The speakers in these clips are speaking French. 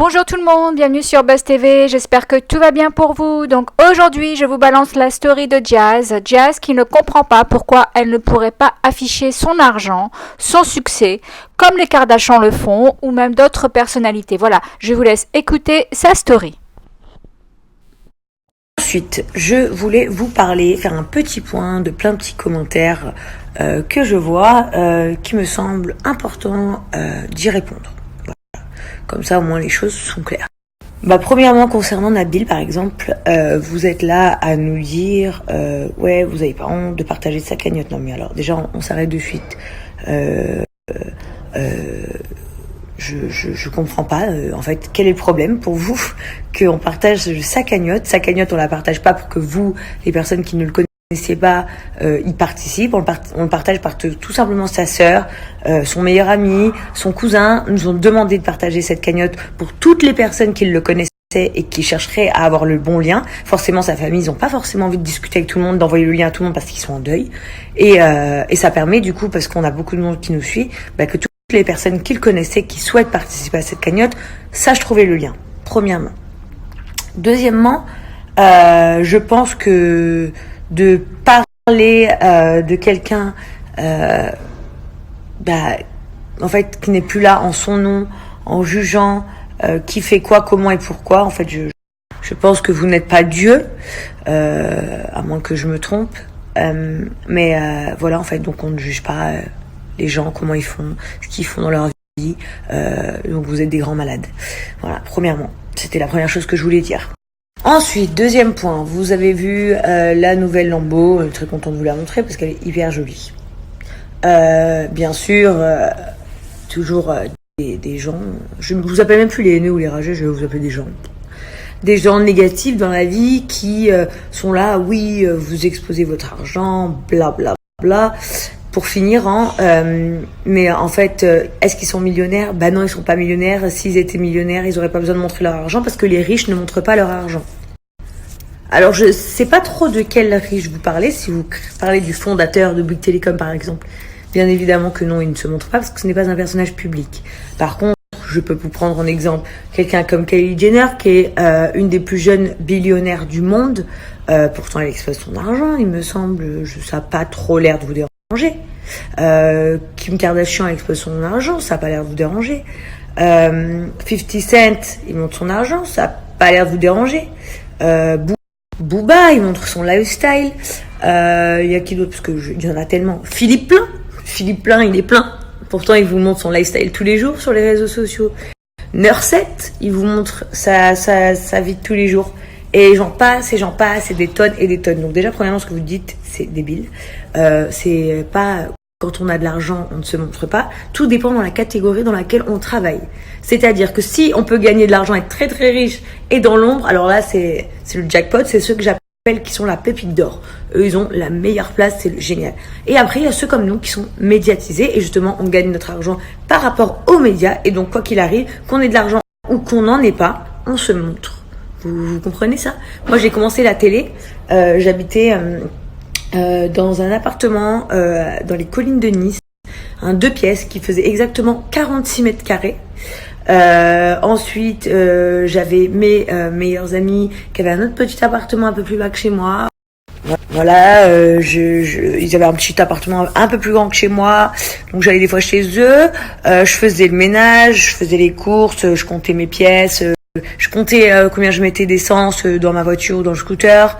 Bonjour tout le monde, bienvenue sur Buzz TV, j'espère que tout va bien pour vous. Donc aujourd'hui je vous balance la story de Jazz. Jazz qui ne comprend pas pourquoi elle ne pourrait pas afficher son argent, son succès, comme les Kardashians le font, ou même d'autres personnalités. Voilà, je vous laisse écouter sa story. Ensuite, je voulais vous parler, faire un petit point de plein de petits commentaires que je vois, qui me semblent importants d'y répondre. Voilà. Comme ça, au moins, les choses sont claires. Premièrement, concernant Nabil, par exemple, vous êtes là à nous dire ouais, vous avez pas honte de partager sa cagnotte. Non, mais alors, déjà, on s'arrête de suite. Je comprends pas, en fait, quel est le problème pour vous qu'on partage sa cagnotte. Sa cagnotte, on la partage pas pour que vous, les personnes qui ne le connaissez pas, y participent. On le partage par tout simplement sa sœur, son meilleur ami, son cousin nous ont demandé de partager cette cagnotte pour toutes les personnes qui le connaissaient et qui chercheraient à avoir le bon lien. Forcément, sa famille, ils ont pas forcément envie de discuter avec tout le monde, d'envoyer le lien à tout le monde parce qu'ils sont en deuil. Et ça permet, du coup, parce qu'on a beaucoup de monde qui nous suit, que toutes les personnes qu'il connaissait, qui souhaitent participer à cette cagnotte, sachent trouver le lien, premièrement. Deuxièmement, je pense que de parler de quelqu'un en fait, qui n'est plus là en son nom, en jugeant qui fait quoi, comment et pourquoi, en fait, je pense que vous n'êtes pas Dieu, à moins que je me trompe. Voilà, en fait, donc on ne juge pas les gens, comment ils font, ce qu'ils font dans leur vie. Donc vous êtes des grands malades. Voilà, premièrement. C'était la première chose que je voulais dire. Ensuite, deuxième point. Vous avez vu la nouvelle Lambo. Très content de vous la montrer parce qu'elle est hyper jolie. Bien sûr, toujours des gens... Je ne vous appelle même plus les haineux ou les rageux, je vais vous appeler des gens. Des gens négatifs dans la vie qui sont là, oui, vous exposez votre argent, blablabla. Pour finir mais en fait, est-ce qu'ils sont millionnaires ? Non, ils sont pas millionnaires. S'ils étaient millionnaires, ils auraient pas besoin de montrer leur argent parce que les riches ne montrent pas leur argent. Alors, je sais pas trop de quel riche vous parlez. Si vous parlez du fondateur de Bouygues Telecom, par exemple, bien évidemment que non, il ne se montre pas parce que ce n'est pas un personnage public. Par contre, je peux vous prendre en exemple quelqu'un comme Kylie Jenner, qui est une des plus jeunes billionnaires du monde. Pourtant, elle expose son argent, il me semble. Ça n'a pas trop l'air de vous déranger. Kim Kardashian expose son argent, ça n'a pas l'air de vous déranger. 50 Cent, il montre son argent, ça n'a pas l'air de vous déranger. Booba, il montre son lifestyle. Il y a qui d'autre, parce que il y en a tellement. Philippe Plein, il est plein. Pourtant, il vous montre son lifestyle tous les jours sur les réseaux sociaux. Nurset, il vous montre sa vie de tous les jours. Et j'en passe, et des tonnes et des tonnes. Donc déjà, premièrement, ce que vous dites, c'est débile. C'est pas quand on a de l'argent, on ne se montre pas. Tout dépend dans la catégorie dans laquelle on travaille. C'est-à-dire que si on peut gagner de l'argent, être très très riche et dans l'ombre, alors là, c'est le jackpot, c'est ceux que j'appelle qui sont la pépite d'or. Eux, ils ont la meilleure place, c'est génial. Et après, il y a ceux comme nous qui sont médiatisés et justement, on gagne notre argent par rapport aux médias. Et donc, quoi qu'il arrive, qu'on ait de l'argent ou qu'on n'en ait pas, on se montre. Vous comprenez ça ? Moi, j'ai commencé la télé. J'habitais dans un appartement dans les collines de Nice, un 2 pièces qui faisait exactement 46 mètres carrés. Ensuite, j'avais mes meilleurs amis qui avaient un autre petit appartement un peu plus bas que chez moi. Voilà, ils avaient un petit appartement un peu plus grand que chez moi, donc j'allais des fois chez eux. Je faisais le ménage, je faisais les courses, je comptais mes pièces. Je comptais combien je mettais d'essence dans ma voiture ou dans le scooter,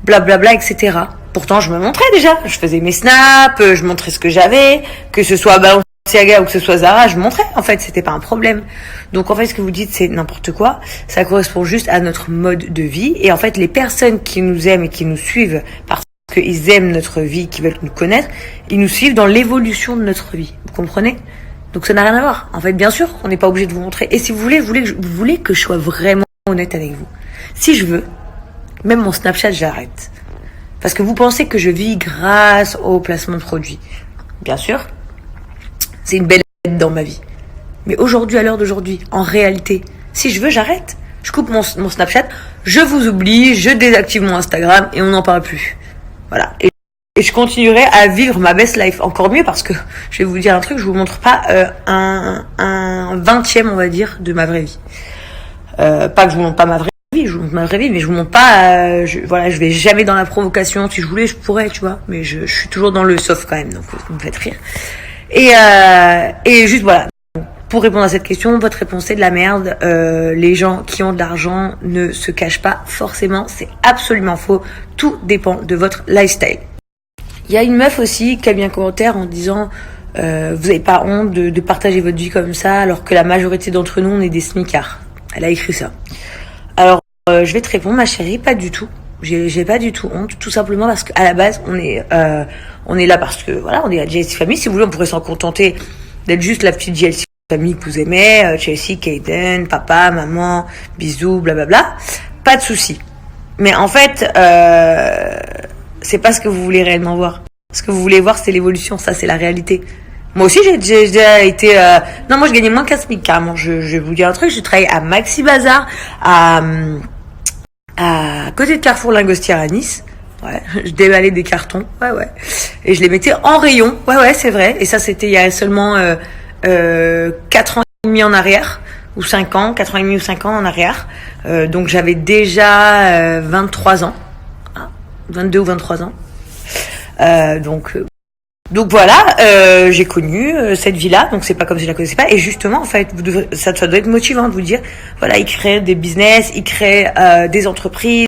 blablabla, etc. Pourtant, je me montrais déjà. Je faisais mes snaps, je montrais ce que j'avais, que ce soit Balenciaga ou que ce soit Zara, je montrais. En fait, c'était pas un problème. Donc, en fait, ce que vous dites, c'est n'importe quoi. Ça correspond juste à notre mode de vie. Et en fait, les personnes qui nous aiment et qui nous suivent parce qu'ils aiment notre vie, qui veulent nous connaître, ils nous suivent dans l'évolution de notre vie. Vous comprenez ? Donc ça n'a rien à voir. En fait, bien sûr, on n'est pas obligé de vous montrer. Et si vous voulez que je sois vraiment honnête avec vous, si je veux, même mon Snapchat, j'arrête. Parce que vous pensez que je vis grâce au placement de produits. Bien sûr, c'est une belle aide dans ma vie. Mais aujourd'hui, à l'heure d'aujourd'hui, en réalité, si je veux, j'arrête. Je coupe mon Snapchat, je vous oublie, je désactive mon Instagram et on n'en parle plus. Voilà. Et je continuerai à vivre ma best life. Encore mieux parce que, je vais vous dire un truc, je vous montre pas un 20e, on va dire, de ma vraie vie. Pas que je vous montre pas ma vraie vie, je vous montre ma vraie vie, mais je vous montre pas, je vais jamais dans la provocation. Si je voulais, je pourrais, tu vois, mais je suis toujours dans le soft quand même, donc vous me faites rire. Et juste voilà. Pour répondre à cette question, votre réponse est de la merde. Les gens qui ont de l'argent ne se cachent pas forcément, c'est absolument faux. Tout dépend de votre lifestyle. Il y a une meuf aussi qui a mis un commentaire en disant vous n'avez pas honte de partager votre vie comme ça alors que la majorité d'entre nous on est des smicards. Elle a écrit ça. Alors je vais te répondre ma chérie, pas du tout. J'ai pas du tout honte, tout simplement parce qu'à la base on est là parce que voilà, on est la JLC Family. Si vous voulez, on pourrait s'en contenter d'être juste la petite JLC Family que vous aimez, Chelsea, Kaden, papa, maman, bisous, blablabla. Pas de souci. Mais en fait, c'est pas ce que vous voulez réellement voir. Ce que vous voulez voir, c'est l'évolution. Ça, c'est la réalité. Moi aussi, j'ai déjà été... Non, moi, je gagnais moins qu'un SMIC, carrément. Je vais vous dire un truc. J'ai travaillé à Maxi Bazar, à côté de Carrefour Lingostière à Nice. Ouais, je déballais des cartons. Ouais. Et je les mettais en rayon. Ouais, c'est vrai. Et ça, c'était il y a seulement 4 ans et demi en arrière. Ou 5 ans, 4 ans et demi ou 5 ans en arrière. Donc, j'avais déjà 23 ans. 22 ou 23 ans. Donc voilà, j'ai connu cette vie-là, donc c'est pas comme si je la connaissais pas. Et justement, en fait, ça doit être motivant de vous dire, voilà, ils créent des business, ils créent des entreprises,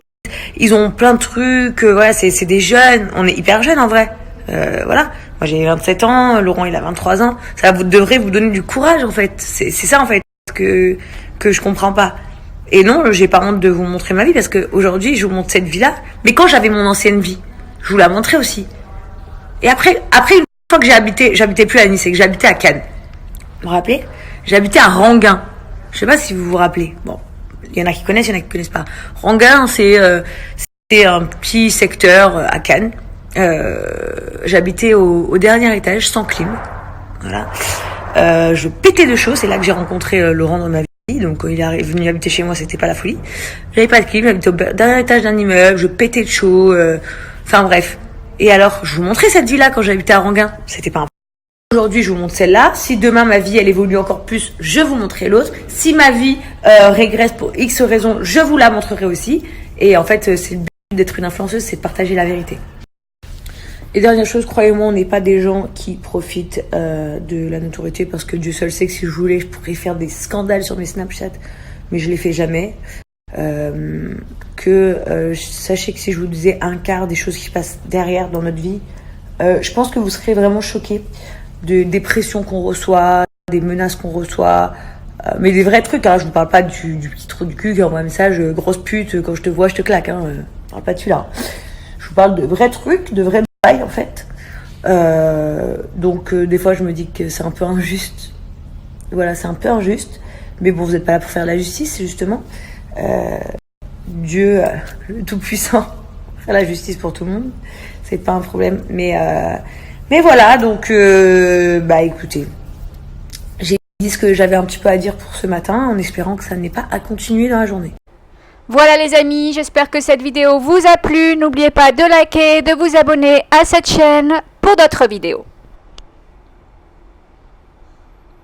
ils ont plein de trucs, voilà, c'est des jeunes, on est hyper jeunes en vrai. Voilà, moi j'ai 27 ans, Laurent il a 23 ans, ça devrait vous donner du courage en fait. C'est ça en fait que je comprends pas. Et non, j'ai pas honte de vous montrer ma vie parce que aujourd'hui je vous montre cette vie-là, mais quand j'avais mon ancienne vie, je vous la montrais aussi. Et après une fois que j'habitais plus à Nice et que j'habitais à Cannes. Vous vous rappelez? J'habitais à Ranguin. Je sais pas si vous vous rappelez. Bon, il y en a qui connaissent, il y en a qui connaissent pas. Ranguin, c'est un petit secteur à Cannes. J'habitais au dernier étage, sans clim. Voilà. Je pétais de chaud. C'est là que j'ai rencontré Laurent dans ma vie. Donc il est venu habiter chez moi, c'était pas la folie. J'avais pas de clim, j'habitais au dernier étage d'un immeuble, je pétais de chaud. Enfin bref. Et alors, je vous montrais cette vie-là quand j'habitais à Ranguin. C'était pas un problème. Aujourd'hui, je vous montre celle-là. Si demain, ma vie, elle évolue encore plus, je vous montrerai l'autre. Si ma vie régresse pour X raisons, je vous la montrerai aussi. Et en fait, c'est le but d'être une influenceuse, c'est de partager la vérité. Et dernière chose, croyez-moi, on n'est pas des gens qui profitent de la notoriété parce que Dieu seul sait que si je voulais, je pourrais faire des scandales sur mes Snapchat. Mais je les fais jamais. Sachez que si je vous disais un quart des choses qui passent derrière dans notre vie, je pense que vous serez vraiment choqués des pressions qu'on reçoit, des menaces qu'on reçoit, mais des vrais trucs, hein. Je vous parle pas du petit trou du cul qui envoie un message grosse pute, quand je te vois je te claque, hein. Je parle pas de celui-là. Je vous parle de vrais trucs, de vrais bails en fait. Donc des fois je me dis que c'est un peu injuste. Voilà, c'est un peu injuste, mais bon, vous n'êtes pas là pour faire la justice justement. Dieu, le Tout-Puissant, faire la justice pour tout le monde, c'est pas un problème. Mais voilà, donc écoutez, j'ai dit ce que j'avais un petit peu à dire pour ce matin, en espérant que ça n'ait pas à continuer dans la journée. Voilà les amis, j'espère que cette vidéo vous a plu. N'oubliez pas de liker, de vous abonner à cette chaîne pour d'autres vidéos.